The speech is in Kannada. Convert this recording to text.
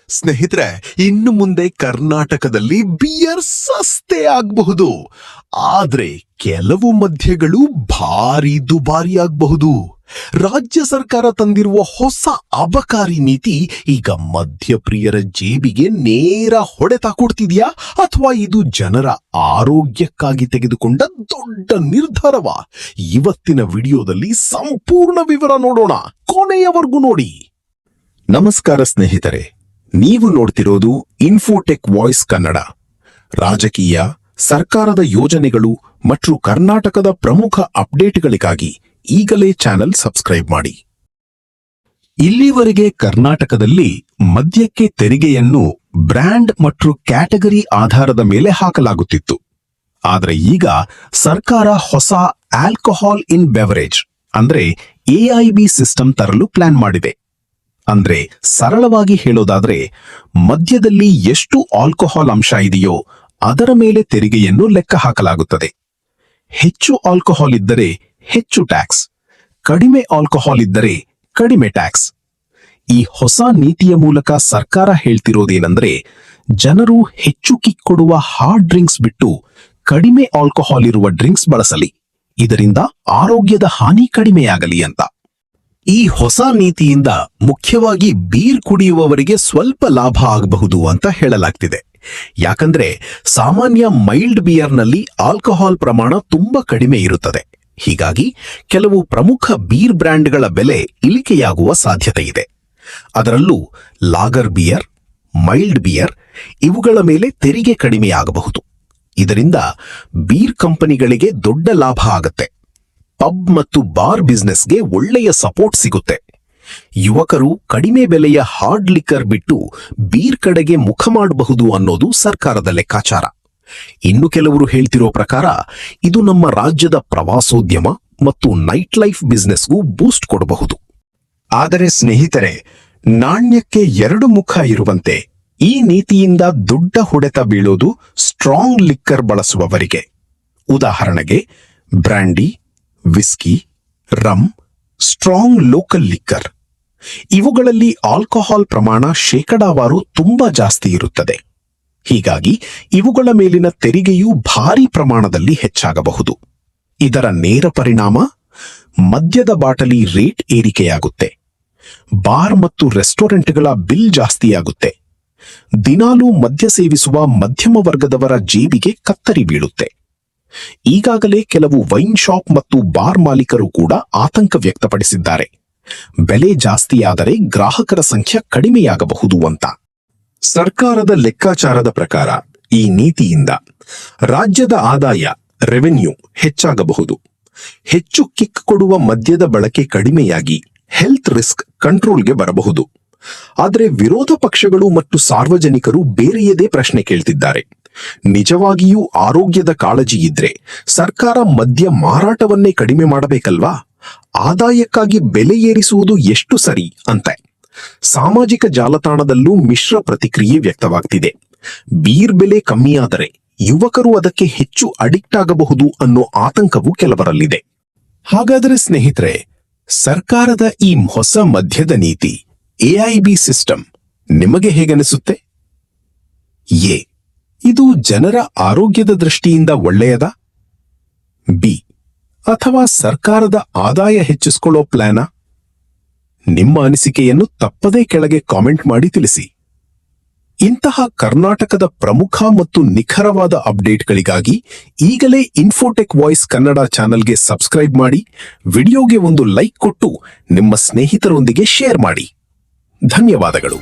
ಸ್ನೇಹಿತರೆ, ಇನ್ನು ಮುಂದೆ ಕರ್ನಾಟಕದಲ್ಲಿ ಬಿಯರ್ ಸಸ್ತೆ ಆಗಬಹುದು. ಆದ್ರೆ ಕೆಲವು ಮದ್ಯಗಳು ಭಾರಿ ದುಬಾರಿ ಆಗಬಹುದು. ರಾಜ್ಯ ಸರ್ಕಾರ ತಂದಿರುವ ಹೊಸ ಅಬಕಾರಿ ನೀತಿ ಈಗ ಮದ್ಯಪ್ರಿಯರ ಜೇಬಿಗೆ ನೇರ ಹೊಡೆತ ಕೊಡ್ತಿದ್ಯಾ, ಅಥವಾ ಇದು ಜನರ ಆರೋಗ್ಯಕ್ಕಾಗಿ ತೆಗೆದುಕೊಂಡ ದೊಡ್ಡ ನಿರ್ಧಾರವಾ? ಇವತ್ತಿನ ವಿಡಿಯೋದಲ್ಲಿ ಸಂಪೂರ್ಣ ವಿವರ ನೋಡೋಣ. ಕೊನೆಯವರೆಗೂ ನೋಡಿ. ನಮಸ್ಕಾರ ಸ್ನೇಹಿತರೆ, ನೀವು ನೋಡ್ತಿರೋದು ಇನ್ಫೋಟೆಕ್ ವಾಯ್ಸ್ ಕನ್ನಡ. ರಾಜಕೀಯ, ಸರ್ಕಾರದ ಯೋಜನೆಗಳು ಮತ್ತು ಕರ್ನಾಟಕದ ಪ್ರಮುಖ ಅಪ್ಡೇಟ್ಗಳಿಗಾಗಿ ಈಗಲೇ ಚಾನೆಲ್ ಸಬ್ಸ್ಕ್ರೈಬ್ ಮಾಡಿ. ಇಲ್ಲಿವರೆಗೆ ಕರ್ನಾಟಕದಲ್ಲಿ ಮದ್ಯಕ್ಕೆ ತೆರಿಗೆಯನ್ನು ಬ್ರ್ಯಾಂಡ್ ಮತ್ತು ಕ್ಯಾಟಗರಿ ಆಧಾರದ ಮೇಲೆ ಹಾಕಲಾಗುತ್ತಿತ್ತು. ಆದರೆ ಈಗ ಸರ್ಕಾರ ಹೊಸ ಆಲ್ಕೋಹಾಲ್ ಇನ್ ಬೆವರೇಜ್ ಅಂದ್ರೆ AIB ಸಿಸ್ಟಮ್ ತರಲು ಪ್ಲಾನ್ ಮಾಡಿದೆ. ಅಂದ್ರೆ ಸರಳವಾಗಿ ಹೇಳೋದಾದ್ರೆ, ಮದ್ಯದಲ್ಲಿ ಎಷ್ಟು ಆಲ್ಕೋಹಾಲ್ ಅಂಶ ಇದೆಯೋ ಅದರ ಮೇಲೆ ತೆರಿಗೆಯನ್ನು ಲೆಕ್ಕ ಹಾಕಲಾಗುತ್ತದೆ. ಹೆಚ್ಚು ಆಲ್ಕೋಹಾಲ್ ಇದ್ದರೆ ಹೆಚ್ಚು ಟ್ಯಾಕ್ಸ್, ಕಡಿಮೆ ಆಲ್ಕೋಹಾಲ್ ಇದ್ದರೆ ಕಡಿಮೆ ಟ್ಯಾಕ್ಸ್. ಈ ಹೊಸ ನೀತಿಯ ಮೂಲಕ ಸರ್ಕಾರ ಹೇಳ್ತಿರೋದೇನೆಂದ್ರೆ, ಜನರು ಹೆಚ್ಚು ಕಿಕ್ ಕೊಡುವ ಹಾರ್ಡ್ ಡ್ರಿಂಕ್ಸ್ ಬಿಟ್ಟು ಕಡಿಮೆ ಆಲ್ಕೋಹಾಲ್ ಇರುವ ಡ್ರಿಂಕ್ಸ್ ಬಳಸಲಿ, ಇದರಿಂದ ಆರೋಗ್ಯದ ಹಾನಿ ಕಡಿಮೆಯಾಗಲಿ ಅಂತ. ಈ ಹೊಸ ನೀತಿಯಿಂದ ಮುಖ್ಯವಾಗಿ ಬೀರ್ ಕುಡಿಯುವವರಿಗೆ ಸ್ವಲ್ಪ ಲಾಭ ಆಗಬಹುದು ಅಂತ ಹೇಳಲಾಗ್ತಿದೆ. ಯಾಕಂದ್ರೆ ಸಾಮಾನ್ಯ ಮೈಲ್ಡ್ ಬಿಯರ್ನಲ್ಲಿ ಆಲ್ಕೋಹಾಲ್ ಪ್ರಮಾಣ ತುಂಬಾ ಕಡಿಮೆ ಇರುತ್ತದೆ. ಹೀಗಾಗಿ ಕೆಲವು ಪ್ರಮುಖ ಬೀರ್ ಬ್ರ್ಯಾಂಡ್ಗಳ ಬೆಲೆ ಇಳಿಕೆಯಾಗುವ ಸಾಧ್ಯತೆ ಇದೆ. ಅದರಲ್ಲೂ ಲಾಗರ್ ಬಿಯರ್, ಮೈಲ್ಡ್ ಬಿಯರ್ ಇವುಗಳ ಮೇಲೆ ತೆರಿಗೆ ಕಡಿಮೆಯಾಗಬಹುದು. ಇದರಿಂದ ಬೀರ್ ಕಂಪನಿಗಳಿಗೆ ದೊಡ್ಡ ಲಾಭ ಆಗುತ್ತೆ. ಪಬ್ ಮತ್ತು ಬಾರ್ ಬಿಸ್ನೆಸ್ಗೆ ಒಳ್ಳೆಯ ಸಪೋರ್ಟ್ ಸಿಗುತ್ತೆ. ಯುವಕರು ಕಡಿಮೆ ಬೆಲೆಯ ಹಾರ್ಡ್ ಲಿಕ್ಕರ್ ಬಿಟ್ಟು ಬೀರ್ ಕಡೆಗೆ ಮುಖ ಮಾಡಬಹುದು ಅನ್ನೋದು ಸರ್ಕಾರದ ಲೆಕ್ಕಾಚಾರ. ಇನ್ನು ಕೆಲವರು ಹೇಳ್ತಿರೋ ಪ್ರಕಾರ ಇದು ನಮ್ಮ ರಾಜ್ಯದ ಪ್ರವಾಸೋದ್ಯಮ ಮತ್ತು ನೈಟ್ ಲೈಫ್ ಬಿಸ್ನೆಸ್ಗೂ ಬೂಸ್ಟ್ ಕೊಡಬಹುದು. ಆದರೆ ಸ್ನೇಹಿತರೆ, ನಾಣ್ಯಕ್ಕೆ ಎರಡು ಮುಖ ಇರುವಂತೆ ಈ ನೀತಿಯಿಂದ ದೊಡ್ಡ ಹೊಡೆತ ಬೀಳೋದು ಸ್ಟ್ರಾಂಗ್ ಲಿಕ್ಕರ್ ಬಳಸುವವರಿಗೆ. ಉದಾಹರಣೆಗೆ brandy, whisky, rum, strong local liquor ಇವುಗಳಲ್ಲಿ ಆಲ್ಕೋಹಾಲ್ ಪ್ರಮಾಣ ಶೇಕಡಾವಾರು ತುಂಬಾ ಜಾಸ್ತಿ ಇರುತ್ತದೆ. ಹೀಗಾಗಿ ಇವುಗಳ ಮೇಲಿನ ತೆರಿಗೆಯೂ ಭಾರಿ ಪ್ರಮಾಣದಲ್ಲಿ ಹೆಚ್ಚಾಗಬಹುದು. ಇದರ ನೇರ ಪರಿಣಾಮ ಮದ್ಯದ ಬಾಟಲಿ ರೇಟ್ ಏರಿಕೆಯಾಗುತ್ತೆ. ಬಾರ್ ಮತ್ತು ರೆಸ್ಟೋರೆಂಟ್ಗಳ ಬಿಲ್ ಜಾಸ್ತಿಯಾಗುತ್ತೆ. ದಿನಾಲೂ ಮದ್ಯ ಸೇವಿಸುವ ಮಧ್ಯಮ ವರ್ಗದವರ ಜೇಬಿಗೆ ಕತ್ತರಿ ಬೀಳುತ್ತೆ. ಈಗಾಗಲೇ ಕೆಲವು ವೈನ್ ಶಾಪ್ ಮತ್ತು ಬಾರ್ ಮಾಲೀಕರು ಕೂಡ ಆತಂಕ ವ್ಯಕ್ತಪಡಿಸಿದ್ದಾರೆ. ಬೆಲೆ ಜಾಸ್ತಿಯಾದರೆ ಗ್ರಾಹಕರ ಸಂಖ್ಯೆ ಕಡಿಮೆಯಾಗಬಹುದು ಅಂತ. ಸರ್ಕಾರದ ಲೆಕ್ಕಾಚಾರದ ಪ್ರಕಾರ ಈ ನೀತಿಯಿಂದ ರಾಜ್ಯದ ಆದಾಯ ರೆವೆನ್ಯೂ ಹೆಚ್ಚಾಗಬಹುದು. ಹೆಚ್ಚು ಕಿಕ್ ಕೊಡುವ ಮದ್ಯದ ಬಳಕೆ ಕಡಿಮೆಯಾಗಿ ಹೆಲ್ತ್ ರಿಸ್ಕ್ ಕಂಟ್ರೋಲ್ಗೆ ಬರಬಹುದು. ಆದರೆ ವಿರೋಧ ಪಕ್ಷಗಳು ಮತ್ತು ಸಾರ್ವಜನಿಕರು ಬೇರೆಯದೇ ಪ್ರಶ್ನೆ ಕೇಳ್ತಿದ್ದಾರೆ. ನಿಜವಾಗಿಯೂ ಆರೋಗ್ಯದ ಕಾಳಜಿ ಇದ್ರೆ ಸರ್ಕಾರ ಮದ್ಯ ಮಾರಾಟವನ್ನೇ ಕಡಿಮೆ ಮಾಡಬೇಕಲ್ವಾ? ಆದಾಯಕ್ಕಾಗಿ ಬೆಲೆ ಏರಿಸುವುದು ಎಷ್ಟು ಸರಿ ಅಂತ ಸಾಮಾಜಿಕ ಜಾಲತಾಣದಲ್ಲೂ ಮಿಶ್ರ ಪ್ರತಿಕ್ರಿಯೆ ವ್ಯಕ್ತವಾಗ್ತಿದೆ. ಬೀರ್ ಬೆಲೆ ಕಮ್ಮಿಯಾದರೆ ಯುವಕರು ಅದಕ್ಕೆ ಹೆಚ್ಚು ಅಡಿಕ್ಟ್ ಆಗಬಹುದು ಅನ್ನೋ ಆತಂಕವೂ ಕೆಲವರಲ್ಲಿದೆ. ಹಾಗಾದರೆ ಸ್ನೇಹಿತರೆ, ಸರ್ಕಾರದ ಈ ಹೊಸ ಮದ್ಯದ ನೀತಿ AIB ಸಿಸ್ಟಮ್ ನಿಮಗೆ ಹೇಗನಿಸುತ್ತೆ? ಎ, ಇದು ಜನರ ಆರೋಗ್ಯದ ದೃಷ್ಟಿಯಿಂದ ಒಳ್ಳೆಯದಾ? ಬಿ, ಅಥವಾ ಸರ್ಕಾರದ ಆದಾಯ ಹೆಚ್ಚಿಸಿಕೊಳ್ಳೋ ಪ್ಲಾನ? ನಿಮ್ಮ ಅನಿಸಿಕೆಯನ್ನು ತಪ್ಪದೇ ಕೆಳಗೆ ಕಾಮೆಂಟ್ ಮಾಡಿ ತಿಳಿಸಿ. ಇಂತಹ ಕರ್ನಾಟಕದ ಪ್ರಮುಖ ಮತ್ತು ನಿಖರವಾದ ಅಪ್ಡೇಟ್ಗಳಿಗಾಗಿ ಈಗಲೇ ಇನ್ಫೋಟೆಕ್ ವಾಯ್ಸ್ ಕನ್ನಡ ಚಾನೆಲ್ಗೆ ಸಬ್ಸ್ಕ್ರೈಬ್ ಮಾಡಿ, ವಿಡಿಯೋಗೆ ಒಂದು ಲೈಕ್ ಕೊಟ್ಟು ನಿಮ್ಮ ಸ್ನೇಹಿತರೊಂದಿಗೆ ಶೇರ್ ಮಾಡಿ. ಧನ್ಯವಾದಗಳು.